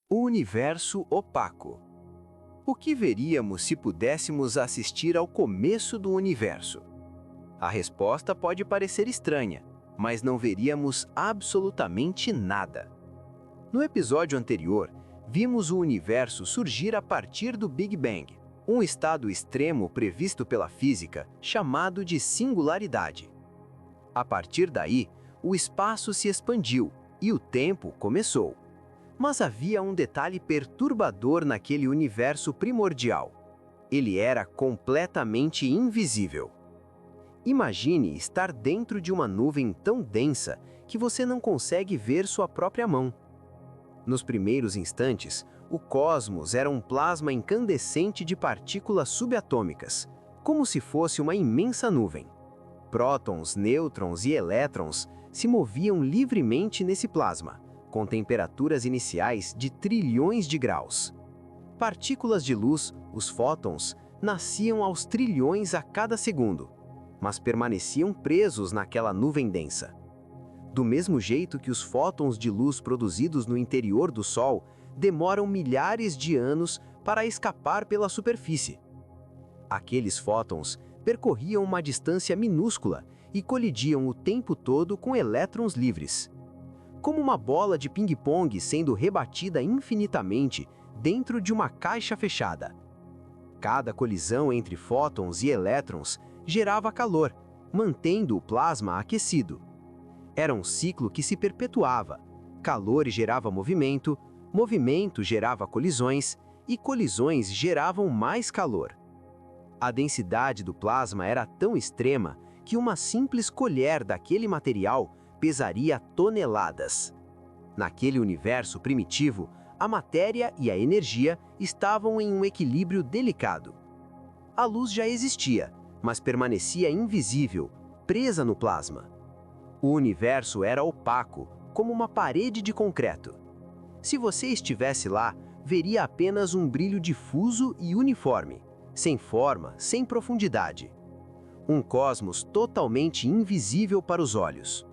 O universo opaco. O que veríamos se pudéssemos assistir ao começo do universo? A resposta pode parecer estranha, mas não veríamos absolutamente nada. No episódio anterior, vimos o universo surgir a partir do Big Bang, um estado extremo previsto pela física chamado de singularidade. A partir daí, o espaço se expandiu e o tempo começou. Mas havia um detalhe perturbador naquele universo primordial. Ele era completamente invisível. Imagine estar dentro de uma nuvem tão densa que você não consegue ver sua própria mão. Nos primeiros instantes, o cosmos era um plasma incandescente de partículas subatômicas, como se fosse uma imensa nuvem. Prótons, nêutrons e elétrons se moviam livremente nesse plasma, com temperaturas iniciais de trilhões de graus. Partículas de luz, os fótons, nasciam aos trilhões a cada segundo, mas permaneciam presos naquela nuvem densa. Do mesmo jeito que os fótons de luz produzidos no interior do Sol demoram milhares de anos para escapar pela superfície. Aqueles fótons percorriam uma distância minúscula e colidiam o tempo todo com elétrons livres. Como uma bola de ping-pong sendo rebatida infinitamente dentro de uma caixa fechada. Cada colisão entre fótons e elétrons gerava calor, mantendo o plasma aquecido. Era um ciclo que se perpetuava. Calor gerava movimento, movimento gerava colisões, e colisões geravam mais calor. A densidade do plasma era tão extrema que uma simples colher daquele material pesaria toneladas. Naquele universo primitivo, a matéria e a energia estavam em um equilíbrio delicado. A luz já existia, mas permanecia invisível, presa no plasma. O universo era opaco, como uma parede de concreto. Se você estivesse lá, veria apenas um brilho difuso e uniforme, sem forma, sem profundidade. Um cosmos totalmente invisível para os olhos.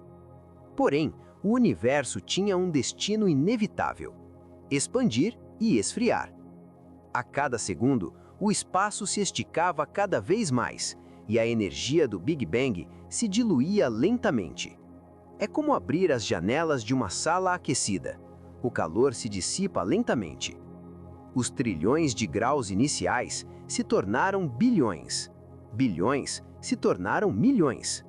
Porém, o universo tinha um destino inevitável: expandir e esfriar. A cada segundo, o espaço se esticava cada vez mais, e a energia do Big Bang se diluía lentamente. É como abrir as janelas de uma sala aquecida. O calor se dissipa lentamente. Os trilhões de graus iniciais se tornaram bilhões. Bilhões se tornaram milhões.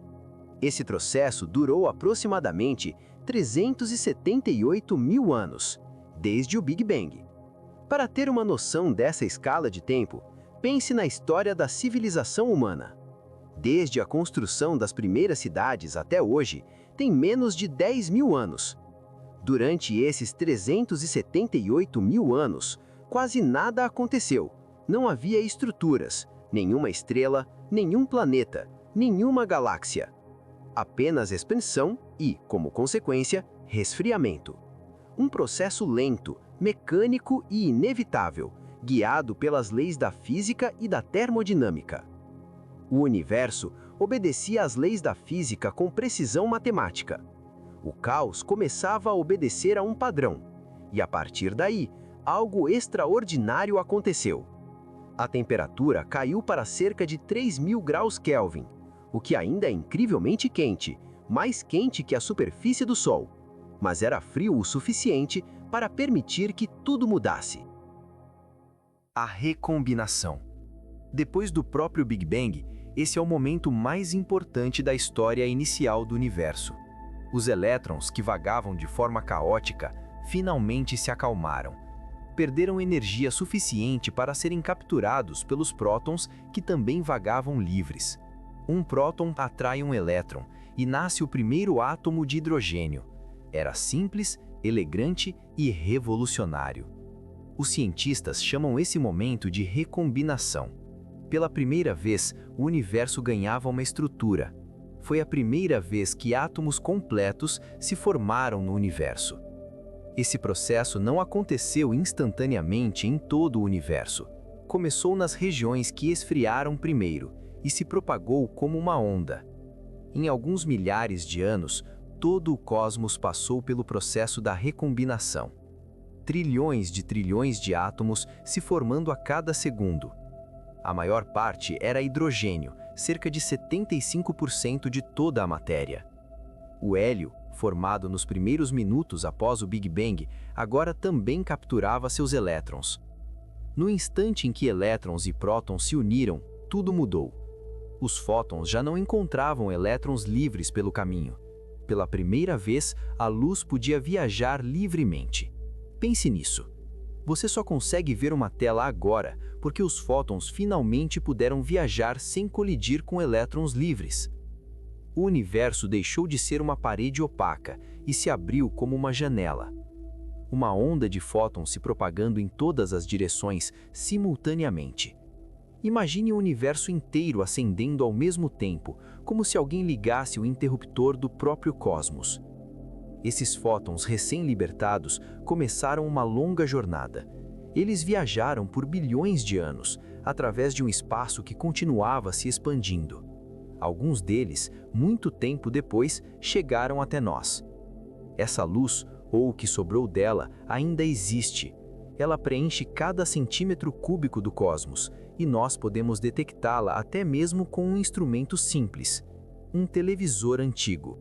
Esse processo durou aproximadamente 378 mil anos, desde o Big Bang. Para ter uma noção dessa escala de tempo, pense na história da civilização humana. Desde a construção das primeiras cidades até hoje, tem menos de 10 mil anos. Durante esses 378 mil anos, quase nada aconteceu. Não havia estruturas, nenhuma estrela, nenhum planeta, nenhuma galáxia. Apenas expansão e, como consequência, resfriamento. Um processo lento, mecânico e inevitável, guiado pelas leis da física e da termodinâmica. O universo obedecia às leis da física com precisão matemática. O caos começava a obedecer a um padrão, e a partir daí, algo extraordinário aconteceu. A temperatura caiu para cerca de 3.000 graus Kelvin, o que ainda é incrivelmente quente, mais quente que a superfície do Sol, mas era frio o suficiente para permitir que tudo mudasse. A recombinação. Depois do próprio Big Bang, esse é o momento mais importante da história inicial do universo. Os elétrons, que vagavam de forma caótica, finalmente se acalmaram. Perderam energia suficiente para serem capturados pelos prótons, que também vagavam livres. Um próton atrai um elétron e nasce o primeiro átomo de hidrogênio. Era simples, elegante e revolucionário. Os cientistas chamam esse momento de recombinação. Pela primeira vez, o universo ganhava uma estrutura. Foi a primeira vez que átomos completos se formaram no universo. Esse processo não aconteceu instantaneamente em todo o universo. Começou nas regiões que esfriaram primeiro e se propagou como uma onda. Em alguns milhares de anos, todo o cosmos passou pelo processo da recombinação. trilhões de átomos se formando a cada segundo. A maior parte era hidrogênio, cerca de 75% de toda a matéria. O hélio, formado nos primeiros minutos após o Big Bang, agora também capturava seus elétrons. No instante em que elétrons e prótons se uniram, tudo mudou. Os fótons já não encontravam elétrons livres pelo caminho. Pela primeira vez, a luz podia viajar livremente. Pense nisso. Você só consegue ver uma tela agora porque os fótons finalmente puderam viajar sem colidir com elétrons livres. O universo deixou de ser uma parede opaca e se abriu como uma janela. Uma onda de fótons se propagando em todas as direções simultaneamente. Imagine o universo inteiro acendendo ao mesmo tempo, como se alguém ligasse o interruptor do próprio cosmos. Esses fótons recém-libertados começaram uma longa jornada. Eles viajaram por bilhões de anos, através de um espaço que continuava se expandindo. Alguns deles, muito tempo depois, chegaram até nós. Essa luz, ou o que sobrou dela, ainda existe. Ela preenche cada centímetro cúbico do cosmos, e nós podemos detectá-la até mesmo com um instrumento simples, um televisor antigo.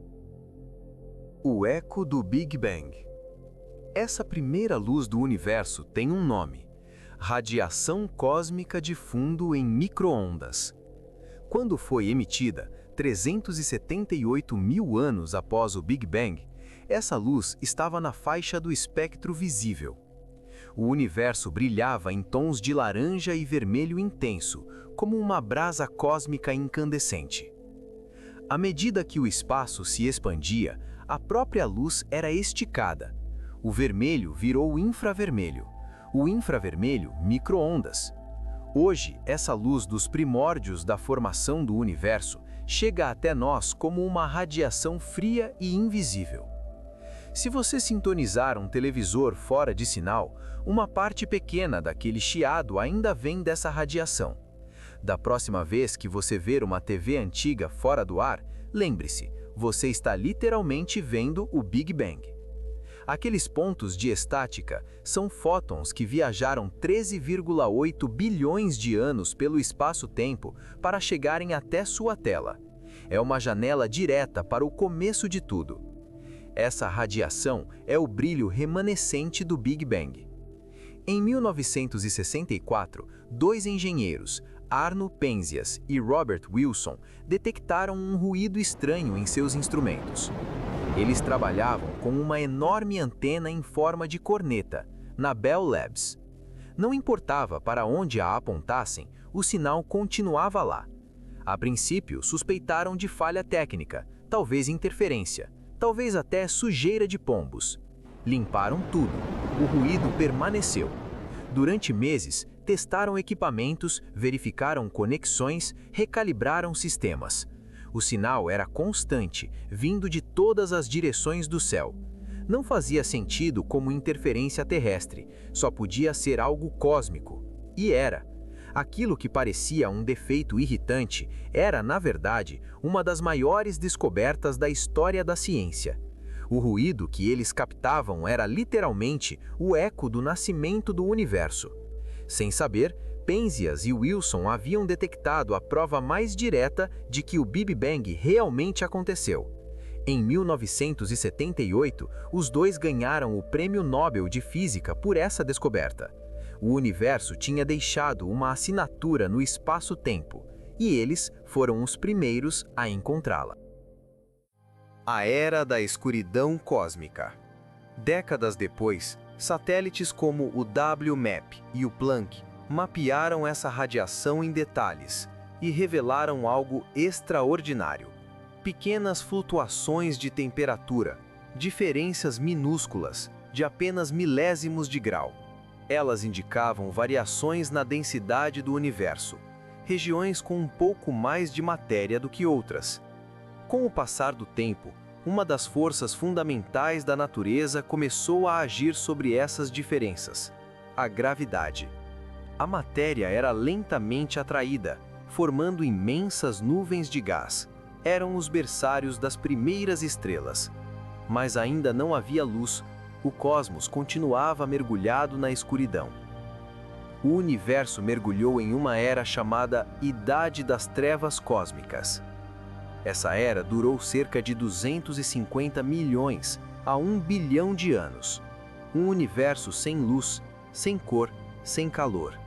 O eco do Big Bang. Essa primeira luz do universo tem um nome: radiação cósmica de fundo em micro-ondas. Quando foi emitida, 378 mil anos após o Big Bang, essa luz estava na faixa do espectro visível. O universo brilhava em tons de laranja e vermelho intenso, como uma brasa cósmica incandescente. À medida que o espaço se expandia, a própria luz era esticada. O vermelho virou infravermelho, o infravermelho micro-ondas. Hoje, essa luz dos primórdios da formação do universo chega até nós como uma radiação fria e invisível. Se você sintonizar um televisor fora de sinal, uma parte pequena daquele chiado ainda vem dessa radiação. Da próxima vez que você ver uma TV antiga fora do ar, lembre-se, você está literalmente vendo o Big Bang. Aqueles pontos de estática são fótons que viajaram 13,8 bilhões de anos pelo espaço-tempo para chegarem até sua tela. É uma janela direta para o começo de tudo. Essa radiação é o brilho remanescente do Big Bang. Em 1964, dois engenheiros, Arno Penzias e Robert Wilson, detectaram um ruído estranho em seus instrumentos. Eles trabalhavam com uma enorme antena em forma de corneta, na Bell Labs. Não importava para onde a apontassem, o sinal continuava lá. A princípio, suspeitaram de falha técnica, talvez interferência, talvez até sujeira de pombos. Limparam tudo. O ruído permaneceu. Durante meses, testaram equipamentos, verificaram conexões, recalibraram sistemas. O sinal era constante, vindo de todas as direções do céu. Não fazia sentido como interferência terrestre, só podia ser algo cósmico. E era. Aquilo que parecia um defeito irritante era, na verdade, uma das maiores descobertas da história da ciência. O ruído que eles captavam era literalmente o eco do nascimento do universo. Sem saber, Penzias e Wilson haviam detectado a prova mais direta de que o Big Bang realmente aconteceu. Em 1978, os dois ganharam o Prêmio Nobel de Física por essa descoberta. O universo tinha deixado uma assinatura no espaço-tempo, e eles foram os primeiros a encontrá-la. A Era da Escuridão Cósmica. Décadas depois, satélites como o WMAP e o Planck mapearam essa radiação em detalhes e revelaram algo extraordinário. Pequenas flutuações de temperatura, diferenças minúsculas, de apenas milésimos de grau. Elas indicavam variações na densidade do universo, regiões com um pouco mais de matéria do que outras. Com o passar do tempo, uma das forças fundamentais da natureza começou a agir sobre essas diferenças: a gravidade. A matéria era lentamente atraída, formando imensas nuvens de gás. Eram os berçários das primeiras estrelas. Mas ainda não havia luz. o cosmos continuava mergulhado na escuridão. O universo mergulhou em uma era chamada Idade das Trevas Cósmicas. Essa era durou cerca de 250 milhões a 1 bilhão de anos. Um universo sem luz, sem cor, sem calor.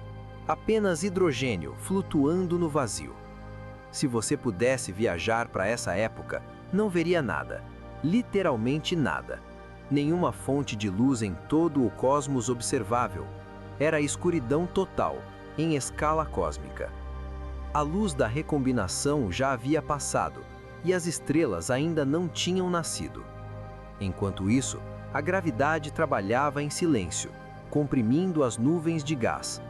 Apenas hidrogênio flutuando no vazio. Se você pudesse viajar para essa época, não veria nada, literalmente nada. Nenhuma fonte de luz em todo o cosmos observável. Era a escuridão total, em escala cósmica. A luz da recombinação já havia passado, e as estrelas ainda não tinham nascido. Enquanto isso, a gravidade trabalhava em silêncio, comprimindo as nuvens de gás.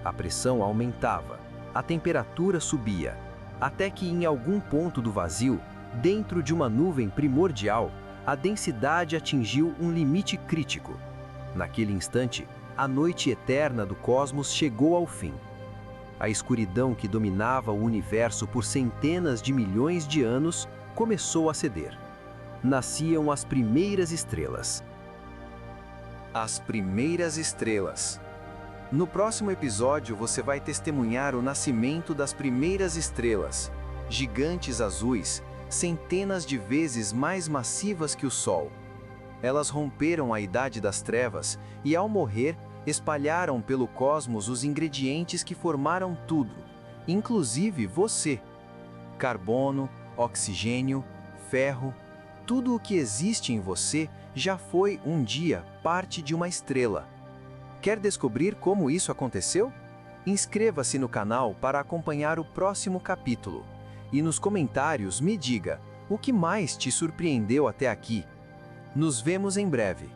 A pressão aumentava, a temperatura subia, até que em algum ponto do vazio, dentro de uma nuvem primordial, a densidade atingiu um limite crítico. Naquele instante, a noite eterna do cosmos chegou ao fim. A escuridão que dominava o universo por centenas de milhões de anos começou a ceder. Nasciam as primeiras estrelas. As primeiras estrelas. No próximo episódio você vai testemunhar o nascimento das primeiras estrelas, gigantes azuis, centenas de vezes mais massivas que o Sol. Elas romperam a Idade das Trevas e, ao morrer, espalharam pelo cosmos os ingredientes que formaram tudo, inclusive você. Carbono, oxigênio, ferro, tudo o que existe em você já foi um dia parte de uma estrela. Quer descobrir como isso aconteceu? Inscreva-se no canal para acompanhar o próximo capítulo. E nos comentários me diga o que mais te surpreendeu até aqui. Nos vemos em breve.